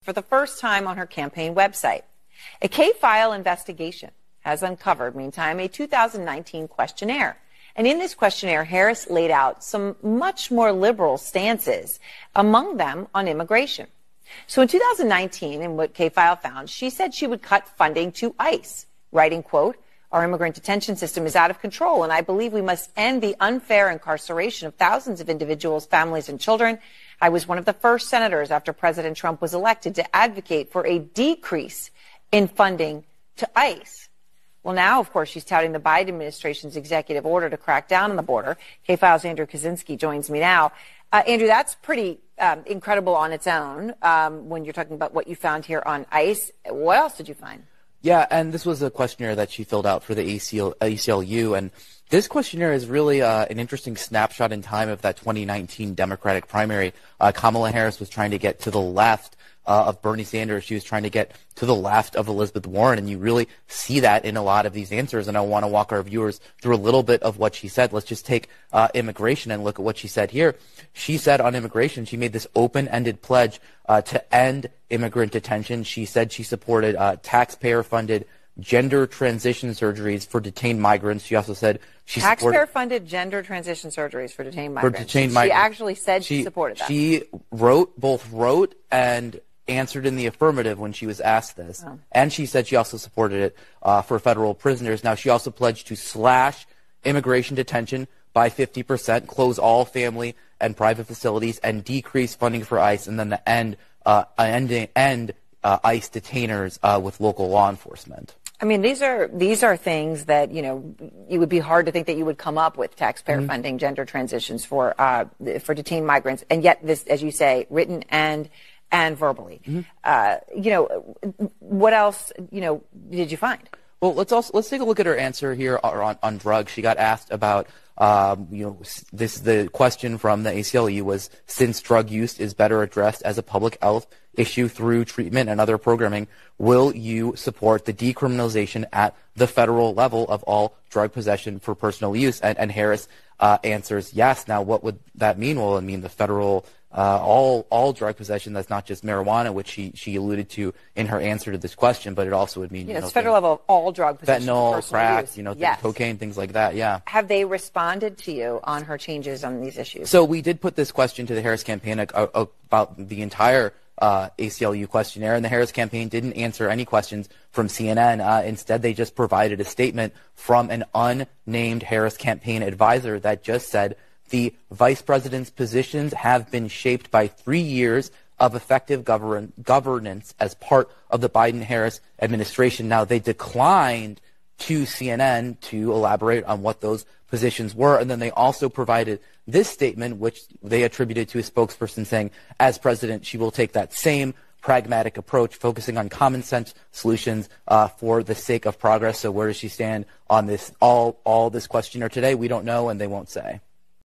for the first time on her campaign website. A K-file investigation has uncovered, meantime, a 2019 questionnaire. And in this questionnaire, Harris laid out some much more liberal stances, among them on immigration. So in 2019, in what K-file found, she said she would cut funding to ICE, writing, quote, "Our immigrant detention system is out of control, and I believe we must end the unfair incarceration of thousands of individuals, families, and children. I was one of the first senators after President Trump was elected to advocate for a decrease in funding to ICE." Well, now, of course, she's touting the Biden administration's executive order to crack down on the border. K-File's Andrew Kaczynski joins me now. Andrew, that's pretty incredible on its own when you're talking about what you found here on ICE. What else did you find? Yeah, and this was a questionnaire that she filled out for the ACLU, and this questionnaire is really an interesting snapshot in time of that 2019 Democratic primary. Kamala Harris was trying to get to the left of Bernie Sanders. She was trying to get to the left of Elizabeth Warren, and you really see that in a lot of these answers, and I want to walk our viewers through a little bit of what she said. Let's just take immigration and look at what she said here. She said on immigration, she made this open-ended pledge to end immigrant detention. She said she supported taxpayer-funded gender transition surgeries for detained migrants. She also said she supported taxpayer-funded gender transition surgeries for detained migrants. She actually said she supported that. She both wrote and answered in the affirmative when she was asked this. Oh. And she said she also supported it for federal prisoners. Now, she also pledged to slash immigration detention by 50%, close all family and private facilities, and decrease funding for ICE, and then the end ICE detainers with local law enforcement. I mean, these are things that, you know, it would be hard to think that you would come up with taxpayer funding gender transitions for detained migrants, and yet this, as you say, written and verbally. You know, what else, you know, did you find? Well, let's take a look at her answer here on drugs. She got asked about the question from the ACLU was, since drug use is better addressed as a public health issue through treatment and other programming, will you support the decriminalization at the federal level of all drug possession for personal use? And Harris answers yes. Now, what would that mean? Well, it mean the federal all drug possession. That's not just marijuana, which she alluded to in her answer to this question, but it also would mean it's federal level of all drug possession, fentanyl, crack, yes. Cocaine, things like that. Yeah. Have they responded to you on her changes on these issues? So we did put this question to the Harris campaign about the entire ACLU questionnaire, and the Harris campaign didn't answer any questions from CNN. Instead, they just provided a statement from an unnamed Harris campaign advisor that just said, the vice president's positions have been shaped by 3 years of effective governance as part of the Biden-Harris administration. Now, they declined to CNN to elaborate on what those positions were, and then they also provided this statement, which they attributed to a spokesperson saying, as president, she will take that same pragmatic approach, focusing on common sense solutions for the sake of progress. So where does she stand on this, all this questionnaire today? We don't know, and they won't say.